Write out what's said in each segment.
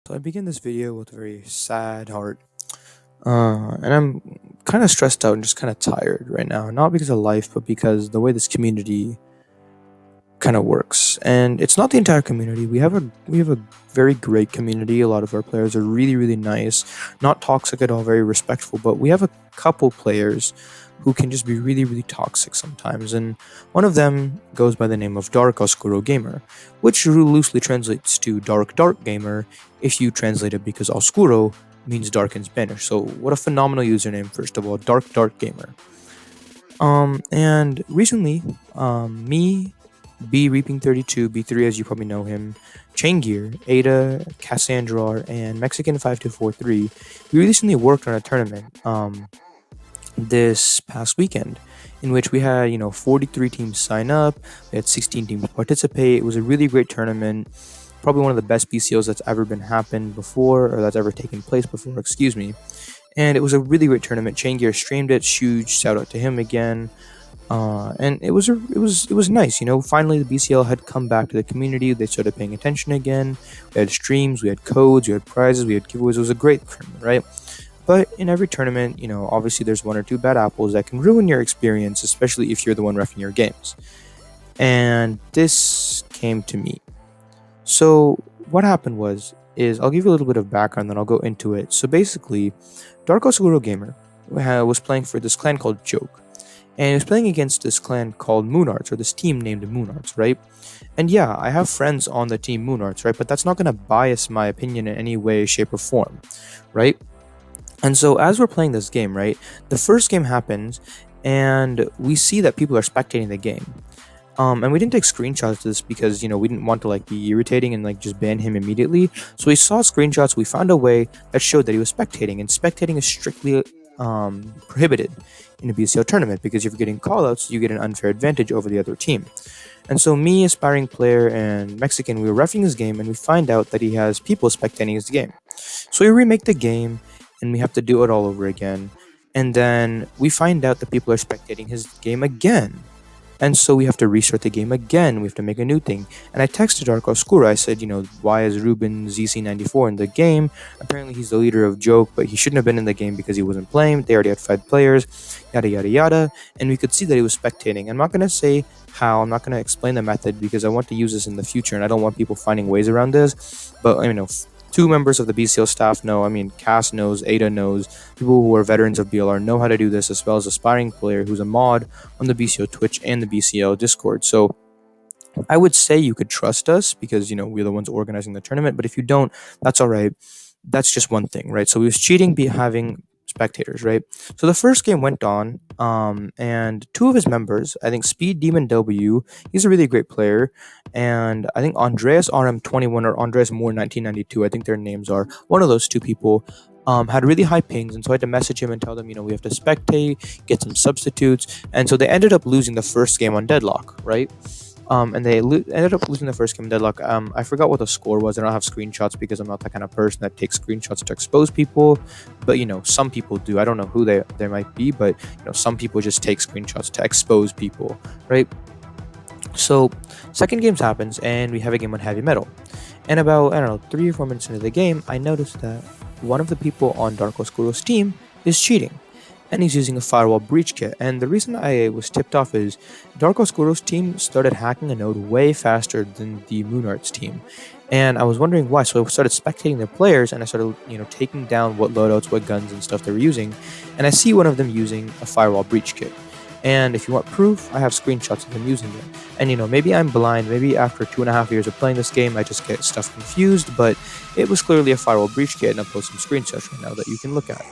So I begin this video with a very sad heart, and I'm kind of stressed out and just kind of tired right now. Not because of life, but because the way this community kind of works. And it's not the entire community. We have a very great community. A lot of our players are really nice, not toxic at all, very respectful. But we have a couple players who can just be really toxic sometimes. And one of them goes by the name of DarkOscuroGamer, which loosely translates to Dark Gamer if you translate it, because Oscuro means dark in Spanish. So what a phenomenal username, first of all, Dark Gamer. And recently, me, B Reaping 32, B3 as you probably know him, Chain Gear, Ada, Cassandra, and Mexican 5243, we recently worked on a tournament this past weekend in which we had 43 teams sign up, we had 16 teams participate. It was a really great tournament, probably one of the best BCOs that's ever been happened before, or that's ever taken place before, excuse me. And it was a really great tournament. Chain Gear streamed it. Huge shout out to him again. And it was nice. Finally the BCL had come back to the community. They started paying attention again. We had streams, we had codes, we had prizes, we had giveaways. It was a great tournament, right? But in every tournament, obviously there's one or two bad apples that can ruin your experience, especially if you're the one refing your games. And this came to me. So what happened is I'll give you a little bit of background, then I'll go into it. So basically, DarkOscuroGamer was playing for this clan called Joke, and he was playing against this clan called Moonarts, or this team named Moonarts, right? And yeah, I have friends on the team Moonarts, right? But that's not going to bias my opinion in any way, shape, or form, right? And so as we're playing this game, right, the first game happens, and we see that people are spectating the game. And we didn't take screenshots of this because we didn't want to be irritating and just ban him immediately. So we saw screenshots. We found a way that showed that he was spectating, and spectating is strictly prohibited in a BCL tournament, because if you're getting callouts, you get an unfair advantage over the other team. And so me, aspiring player, and Mexican, we were refing his game, and we find out that he has people spectating his game. So we remake the game, and we have to do it all over again. And then we find out that people are spectating his game again. And so we have to restart the game again. We have to make a new thing. And I texted Dark Oscuro. I said, why is Ruben ZC94 in the game? Apparently he's the leader of Joke, but he shouldn't have been in the game because he wasn't playing. They already had 5 players, yada. And we could see that he was spectating. I'm not going to say how. I'm not going to explain the method because I want to use this in the future, and I don't want people finding ways around this. But, 2 members of the BCL staff know. Cass knows, Ada knows. People who are veterans of BLR know how to do this, as well as aspiring player who's a mod on the BCL Twitch and the BCL Discord. So I would say you could trust us because we're the ones organizing the tournament. But if you don't, that's all right. That's just one thing, right? So he was cheating, having spectators, right? So the first game went on, and 2 of his members, I think Speed Demon W, he's a really great player, and I think Andreas RM21 or Andreas Moore 1992, I think their names are, one of those 2 people, had really high pings, and so I had to message him and tell them, we have to spectate, get some substitutes, and so they ended up losing the first game on deadlock, right? And they ended up losing the first game in deadlock. I forgot what the score was. I don't have screenshots because I'm not that kind of person that takes screenshots to expose people. But some people do. I don't know who they might be, but some people just take screenshots to expose people, right? So second game happens, and we have a game on heavy metal. And about 3 or 4 minutes into the game, I noticed that one of the people on Dark Oscuro's team is cheating, and he's using a firewall breach kit. And the reason I was tipped off is Dark Oscuro's team started hacking a node way faster than the Moonarts team. And I was wondering why, so I started spectating their players, and I started, taking down what loadouts, what guns and stuff they were using, and I see one of them using a firewall breach kit. And if you want proof, I have screenshots of them using it. And maybe I'm blind, maybe after 2.5 years of playing this game, I just get stuff confused, but it was clearly a firewall breach kit, and I'll post some screenshots right now that you can look at.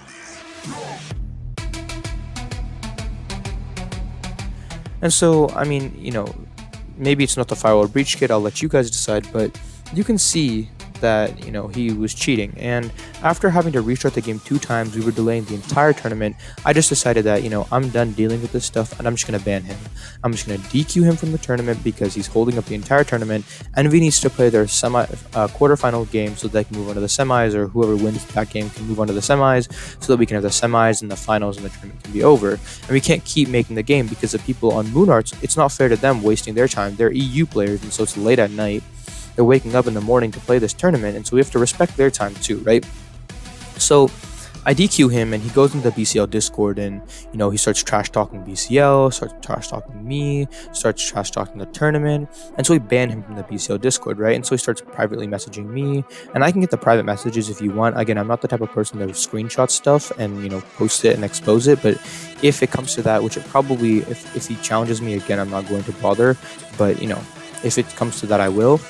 And so, maybe it's not the firewall breach kit, I'll let you guys decide, but you can see that, he was cheating. And after having to restart the game 2 times, we were delaying the entire tournament, I just decided that, I'm done dealing with this stuff, and I'm just going to ban him. I'm just going to DQ him from the tournament because he's holding up the entire tournament, and we needs to play their quarterfinal game so they can move on to the semis, or whoever wins that game can move on to the semis, so that we can have the semis and the finals and the tournament can be over. And we can't keep making the game because the people on Moonarts, it's not fair to them wasting their time. They're EU players, and so it's late at night. they're waking up in the morning to play this tournament, and so we have to respect their time too, right? So I DQ him, and he goes into the BCL Discord, and he starts trash talking BCL, starts trash talking me, starts trash talking the tournament, and so we ban him from the BCL Discord, right? And so he starts privately messaging me, and I can get the private messages if you want. Again, I'm not the type of person that screenshot stuff and post it and expose it, but if it comes to that, which it probably, if he challenges me again, I'm not going to bother, but if it comes to that, I will.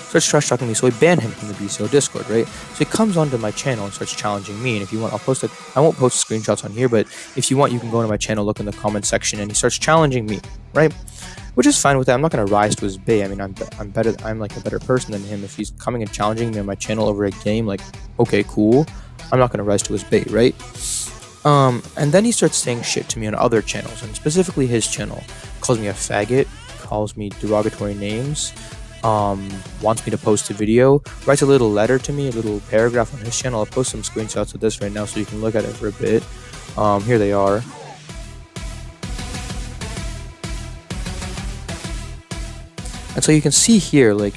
Starts trash talking me, so I ban him from the BCO Discord, right? So he comes onto my channel and starts challenging me, and if you want, I won't post screenshots on here, but if you want, you can go to my channel, look in the comment section, and he starts challenging me, right? Which is fine with that. I'm not gonna rise to his bait. I mean, I'm better. I'm like a better person than him. If he's coming and challenging me on my channel over a game, like, okay, cool. I'm not gonna rise to his bait, right? And then he starts saying shit to me on other channels, and specifically his channel. Calls me a faggot, calls me derogatory names, wants me to post a video, writes a little letter to me, a little paragraph on his channel. I'll post some screenshots of this right now so you can look at it for a bit. Here they are. And so you can see here, like,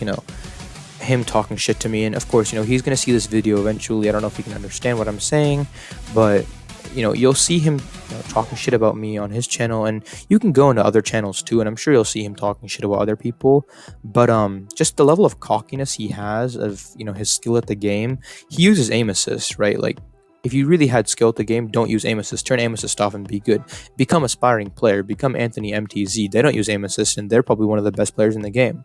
him talking shit to me, and of course, he's gonna see this video eventually. I don't know if he can understand what I'm saying, but you'll see him talking shit about me on his channel, and you can go into other channels too, and I'm sure you'll see him talking shit about other people. But just the level of cockiness he has of his skill at the game. He uses aim assist, right? Like, if you really had skill at the game, don't use aim assist. Turn aim assist off and be good. Become aspiring player. Become Anthony MTZ. They don't use aim assist, and they're probably one of the best players in the game.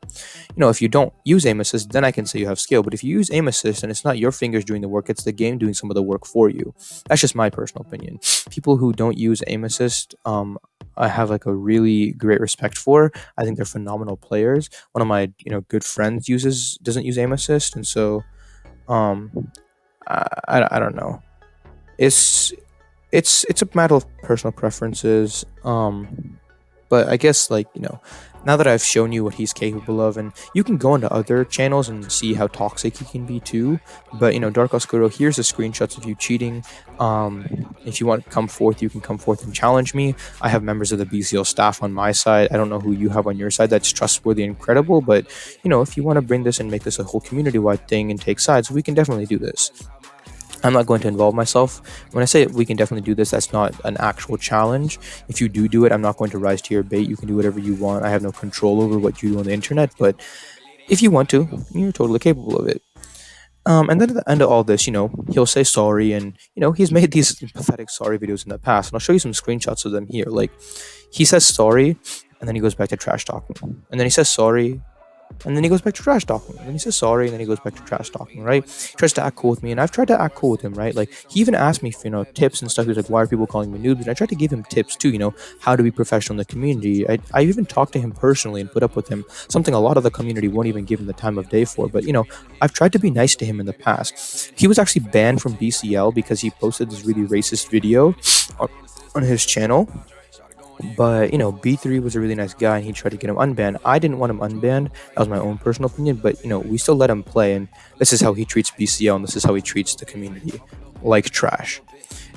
If you don't use aim assist, then I can say you have skill. But if you use aim assist and it's not your fingers doing the work, it's the game doing some of the work for you. That's just my personal opinion. People who don't use aim assist, I have like a really great respect for. I think they're phenomenal players. One of my good friends doesn't use aim assist, and so I don't know. It's a matter of personal preferences. But I guess, like, now that I've shown you what he's capable of, and you can go into other channels and see how toxic he can be too. But Dark Oscuro, here's the screenshots of you cheating. If you want to come forth, you can come forth and challenge me. I have members of the BCL staff on my side. I don't know who you have on your side that's trustworthy and credible, but if you want to bring this and make this a whole community-wide thing and take sides, we can definitely do this. I'm not going to involve myself. When I say we can definitely do this, that's not an actual challenge. If you do it, I'm not going to rise to your bait. You can do whatever you want. I have no control over what you do on the internet, but if you want to, you're totally capable of it. And then at the end of all this, he'll say sorry, and he's made these pathetic sorry videos in the past, and I'll show you some screenshots of them here. Like, he says sorry, and then he goes back to trash talking, and then he says sorry, and then he goes back to trash talking, and then he says sorry, and then he goes back to trash talking, right? He tries to act cool with me, and I've tried to act cool with him, right? Like, he even asked me for, tips and stuff. He was like, why are people calling me noobs? And I tried to give him tips too, how to be professional in the community. I even talked to him personally and put up with him, something a lot of the community won't even give him the time of day for. But, I've tried to be nice to him in the past. He was actually banned from BCL because he posted this really racist video on his channel. But B3 was a really nice guy, and he tried to get him unbanned. I didn't want him unbanned. That was my own personal opinion, but we still let him play, and this is how he treats BCL, and this is how he treats the community, like trash.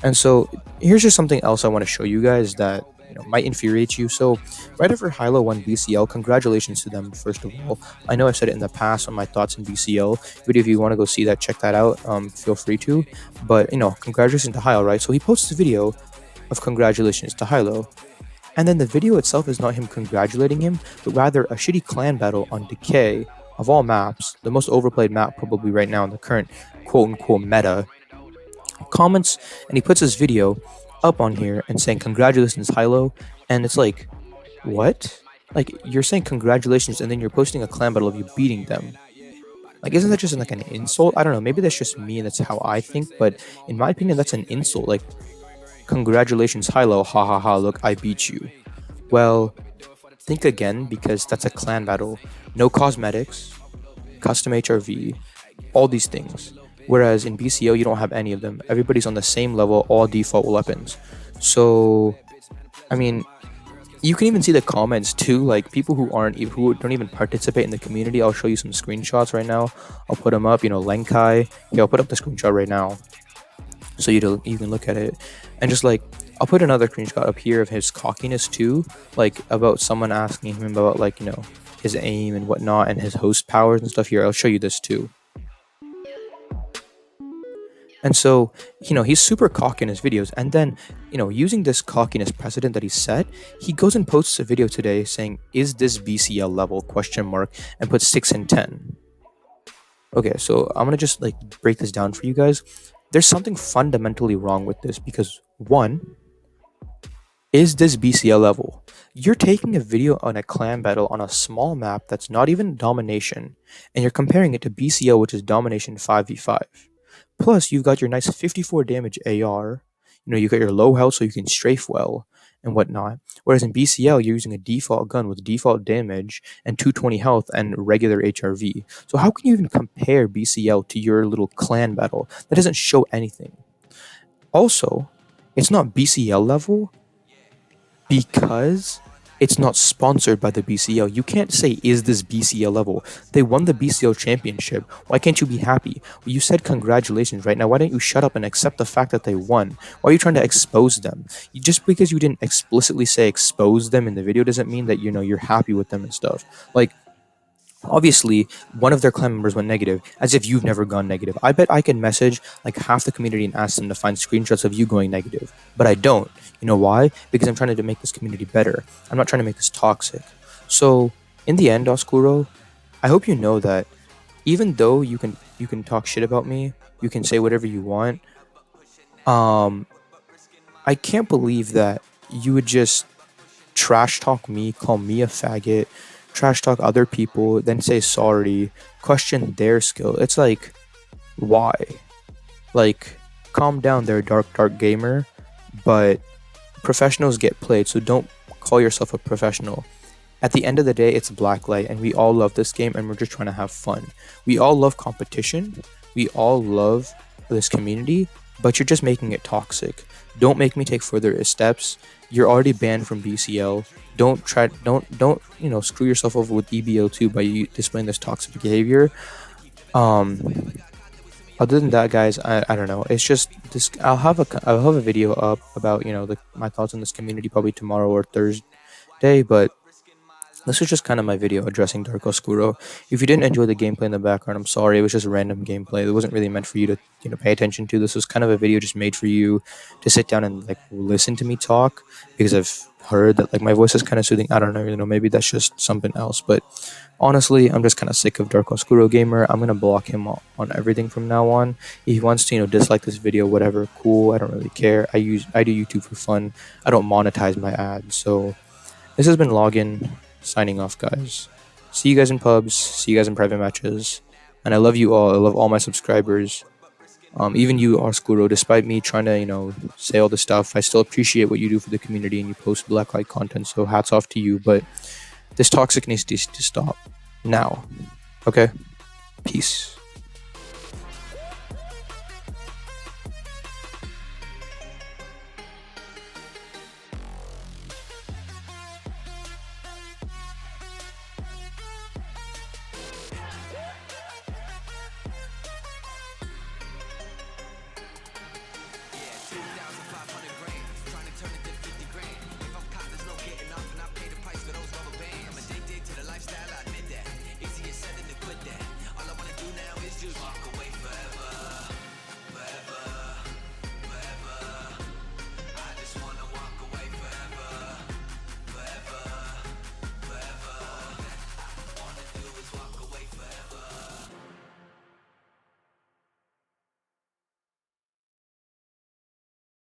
And so here's just something else I want to show you guys that might infuriate you. So right after Hilo won BCL, congratulations to them, first of all. I know I've said it in the past on my thoughts in BCL, but if you want to go see that, check that out. Feel free to. But congratulations to Hilo, right? So he posts a video of congratulations to Hilo. And then the video itself is not him congratulating him, but rather a shitty clan battle on Decay, of all maps, the most overplayed map probably right now in the current quote-unquote meta. Comments, and he puts his video up on here and saying congratulations Hilo, and it's like, what? Like, you're saying congratulations and then you're posting a clan battle of you beating them. Like, isn't that just like an insult? I don't know, maybe that's just me and that's how I think, but in my opinion that's an insult. Like, congratulations Hilo, ha ha ha, look, I beat you. Well, think again, because that's a clan battle. No cosmetics, custom HRV, all these things. Whereas in BCO, you don't have any of them. Everybody's on the same level, all default weapons. So, I mean, you can even see the comments too, like people who don't even participate in the community. I'll show you some screenshots right now. I'll put them up, Lenkai. Yeah, I'll put up the screenshot right now, so you can look at it. And just like, I'll put another screenshot up here of his cockiness too, like about someone asking him about, like, his aim and whatnot and his host powers and stuff here. I'll show you this too. And so, he's super cocky in his videos. And then, using this cockiness precedent that he set, he goes and posts a video today saying, "Is this BCL level?" question mark, and puts 6 and 10. Okay, so I'm gonna just break this down for you guys. There's something fundamentally wrong with this because one, is this BCL level? You're taking a video on a clan battle on a small map that's not even domination, and you're comparing it to BCL, which is domination 5v5. Plus, you've got your nice 54 damage AR. You got your low health so you can strafe well and whatnot. Whereas in BCL, you're using a default gun with default damage and 220 health and regular HRV. So how can you even compare BCL to your little clan battle? That doesn't show anything. Also, it's not BCL level because it's not sponsored by the BCL. You can't say, "Is this BCL level?" They won the BCL championship. Why can't you be happy? Well, you said congratulations right now. Why don't you shut up and accept the fact that they won? Why are you trying to expose them? Just because you didn't explicitly say expose them in the video doesn't mean that you're happy with them and stuff. Obviously, one of their clan members went negative, as if you've never gone negative. I bet I can message half the community and ask them to find screenshots of you going negative, but I don't. You know why? Because I'm trying to make this community better. I'm not trying to make this toxic. So, in the end, Oscuro, I hope you know that even though you can talk shit about me, you can say whatever you want. I can't believe that you would just trash talk me, call me a faggot, trash talk other people, then say sorry, question their skill. It's why? Calm down there, dark gamer. But professionals get played, so don't call yourself a professional. At the end of the day, it's blacklight, and we all love this game, and we're just trying to have fun. We all love competition. We all love this community, but you're just making it toxic. Don't make me take further steps. You're already banned from BCL. Don't screw yourself over with EBO2 by you displaying this toxic behavior. Other than that, guys, I don't know. It's just this. I'll have a video up about my thoughts on this community probably tomorrow or Thursday, but this was just kind of my video addressing Dark Oscuro. If you didn't enjoy the gameplay in the background, I'm sorry. It was just random gameplay. It wasn't really meant for you to pay attention to. This was kind of a video just made for you to sit down and listen to me talk, because I've heard that my voice is kind of soothing. I don't know. Maybe that's just something else. But honestly, I'm just kind of sick of DarkOscuroGamer. I'm gonna block him on everything from now on. If he wants to dislike this video, whatever, cool. I don't really care. I do YouTube for fun. I don't monetize my ads. So this has been Login. Signing off, guys. See you guys in pubs. See you guys in private matches. And I love you all. I love all my subscribers. Even you, Oscuro, despite me trying to, say all this stuff, I still appreciate what you do for the community and you post blacklight content. So hats off to you. But this toxic needs to stop now. Okay? Peace.